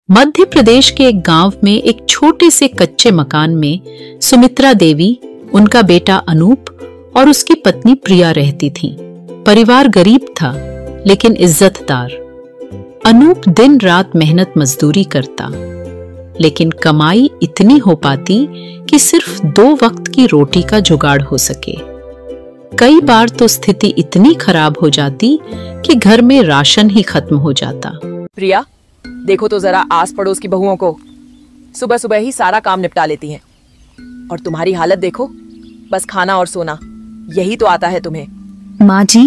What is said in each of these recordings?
मध्य प्रदेश के एक गांव में एक छोटे से कच्चे मकान में सुमित्रा देवी, उनका बेटा अनूप और उसकी पत्नी प्रिया रहती थीं। परिवार गरीब था लेकिन इज्जतदार। अनूप दिन रात मेहनत मजदूरी करता, लेकिन कमाई इतनी हो पाती कि सिर्फ 2 वक्त की रोटी का जुगाड़ हो सके। कई बार तो स्थिति इतनी खराब हो जाती कि घर में राशन ही खत्म हो जाता। प्रिया, देखो तो जरा आस पड़ोस की बहुओं को, सुबह सुबह ही सारा काम निपटा लेती हैं। और तुम्हारी हालत देखो, बस खाना और सोना, यही तो आता है तुम्हें। माँ जी,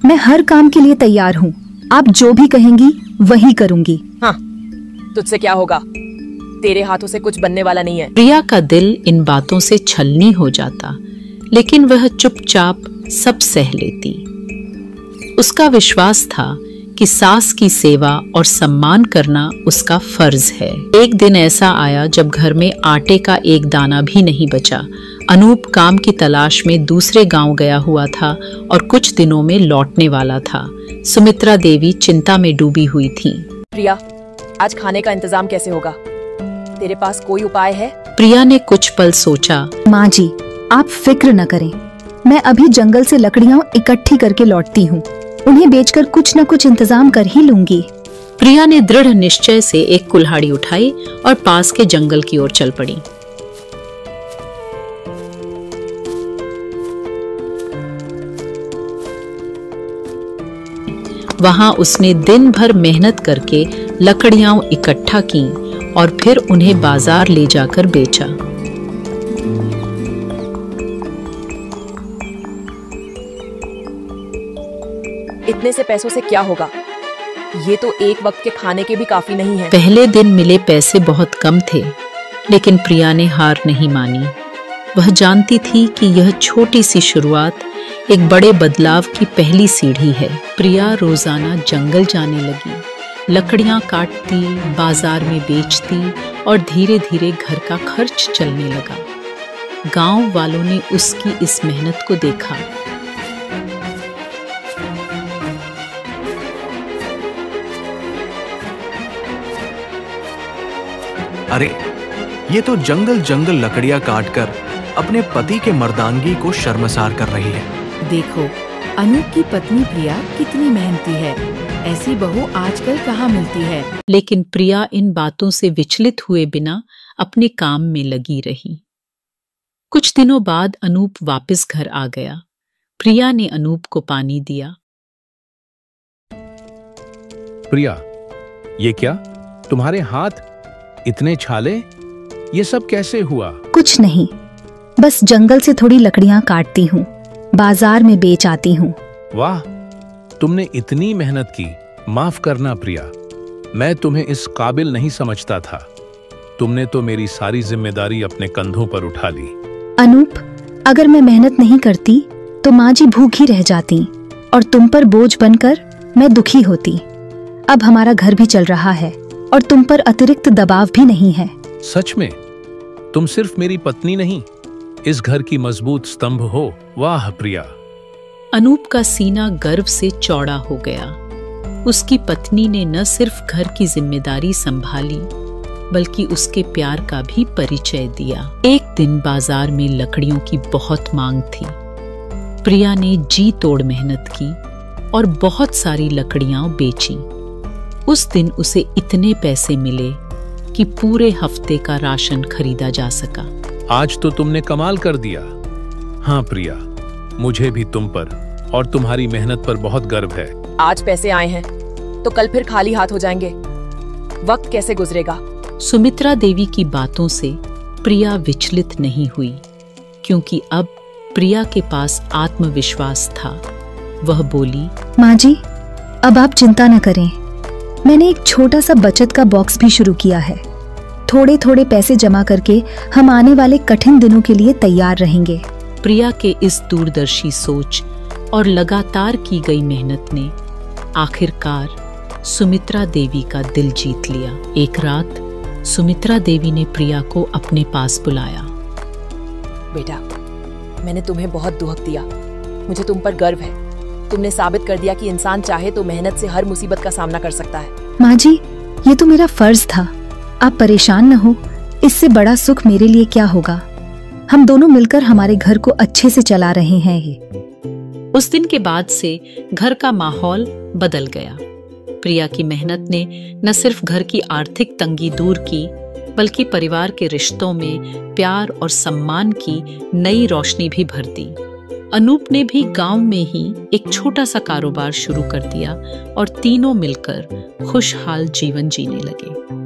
मैं हर काम के लिए तैयार हूँ। आप जो भी कहेंगी वही करूँगी। हाँ, तुझसे क्या होगा, तेरे हाथों से कुछ बनने वाला नहीं है। प्रिया का दिल इन बातों से छलनी हो जाता, लेकिन वह चुपचाप सब सह लेती। उसका विश्वास था कि सास की सेवा और सम्मान करना उसका फर्ज है। एक दिन ऐसा आया जब घर में आटे का एक दाना भी नहीं बचा। अनूप काम की तलाश में दूसरे गांव गया हुआ था और कुछ दिनों में लौटने वाला था। सुमित्रा देवी चिंता में डूबी हुई थी। प्रिया, आज खाने का इंतजाम कैसे होगा? तेरे पास कोई उपाय है? प्रिया ने कुछ पल सोचा। माँ जी, आप फिक्र न करें, मैं अभी जंगल से लकड़ियाँ इकट्ठी करके लौटती हूँ। उन्हें बेचकर कुछ न कुछ इंतजाम कर ही लूंगी। प्रिया ने दृढ़ निश्चय से एक कुल्हाड़ी उठाई और पास के जंगल की ओर चल पड़ी। वहां उसने दिन भर मेहनत करके लकड़ियां इकट्ठा की और फिर उन्हें बाजार ले जाकर बेचा। इतने से पैसों से क्या होगा? ये तो एक वक्त के खाने के भी काफी नहीं है। पहले दिन मिले पैसे बहुत कम थे, लेकिन प्रिया ने हार नहीं मानी। वह जानती थी कि यह छोटी सी शुरुआत एक बड़े बदलाव की पहली सीढ़ी है। प्रिया रोजाना जंगल जाने लगी, लकड़ियां काटती, बाजार में बेचती और धीरे धीरे घर का खर्च चलने लगा। गांव वालों ने उसकी इस मेहनत को देखा। अरे, ये तो जंगल जंगल लकड़ियां काटकर अपने पति के मर्दानगी को शर्मसार कर रही है। देखो, अनूप की पत्नी प्रिया कितनी मेहनती है। ऐसी बहू आजकल कहाँ मिलती है। लेकिन प्रिया इन बातों से विचलित हुए बिना अपने काम में लगी रही। कुछ दिनों बाद अनूप वापस घर आ गया। प्रिया ने अनूप को पानी दिया। प्रिया, ये क्या, तुम्हारे हाथ इतने छाले? ये सब कैसे हुआ? कुछ नहीं, बस जंगल से थोड़ी लकड़ियां काटती हूँ, बाजार में बेच आती हूँ। वाह, तुमने इतनी मेहनत की। माफ करना प्रिया, मैं तुम्हें इस काबिल नहीं समझता था। तुमने तो मेरी सारी जिम्मेदारी अपने कंधों पर उठा ली। अनूप, अगर मैं मेहनत नहीं करती तो माँ जी भूखी रह जाती और तुम पर बोझ बनकर मैं दुखी होती। अब हमारा घर भी चल रहा है और तुम पर अतिरिक्त दबाव भी नहीं है। सच में तुम सिर्फ मेरी पत्नी नहीं, इस घर की मजबूत स्तंभ हो। वाह प्रिया। अनूप का सीना गर्व से चौड़ा हो गया। उसकी पत्नी ने न सिर्फ घर की जिम्मेदारी संभाली, बल्कि उसके प्यार का भी परिचय दिया। एक दिन बाजार में लकड़ियों की बहुत मांग थी। प्रिया ने जी तोड़ मेहनत की और बहुत सारी लकड़ियां बेची। उस दिन उसे इतने पैसे मिले कि पूरे हफ्ते का राशन खरीदा जा सका। आज तो तुमने कमाल कर दिया। हाँ प्रिया, मुझे भी तुम पर और तुम्हारी मेहनत पर बहुत गर्व है। आज पैसे आए हैं तो कल फिर खाली हाथ हो जाएंगे। वक्त कैसे गुजरेगा? सुमित्रा देवी की बातों से प्रिया विचलित नहीं हुई, क्योंकि अब प्रिया के पास आत्मविश्वास था। वह बोली, माँ जी, अब आप चिंता न करें। मैंने एक छोटा सा बचत का बॉक्स भी शुरू किया है। थोड़े थोड़े पैसे जमा करके हम आने वाले कठिन दिनों के लिए तैयार रहेंगे। प्रिया के इस दूरदर्शी सोच और लगातार की गई मेहनत ने आखिरकार सुमित्रा देवी का दिल जीत लिया। एक रात सुमित्रा देवी ने प्रिया को अपने पास बुलाया। बेटा, मैंने तुम्हें बहुत दुख दिया। मुझे तुम पर गर्व है। तुमने साबित कर दिया कि इंसान चाहे तो मेहनत से हर मुसीबत का सामना कर सकता है। माँ जी, ये तो मेरा फर्ज था। आप परेशान न हो, इससे बड़ा सुख मेरे लिए क्या होगा। हम दोनों मिलकर हमारे घर को अच्छे से चला रहे हैं। उस दिन के बाद से घर का माहौल बदल गया। प्रिया की मेहनत ने न सिर्फ घर की आर्थिक तंगी दूर की, बल्कि परिवार के रिश्तों में प्यार और सम्मान की नई रोशनी भी भर दी। अनूप ने भी गांव में ही एक छोटा सा कारोबार शुरू कर दिया और तीनों मिलकर खुशहाल जीवन जीने लगे।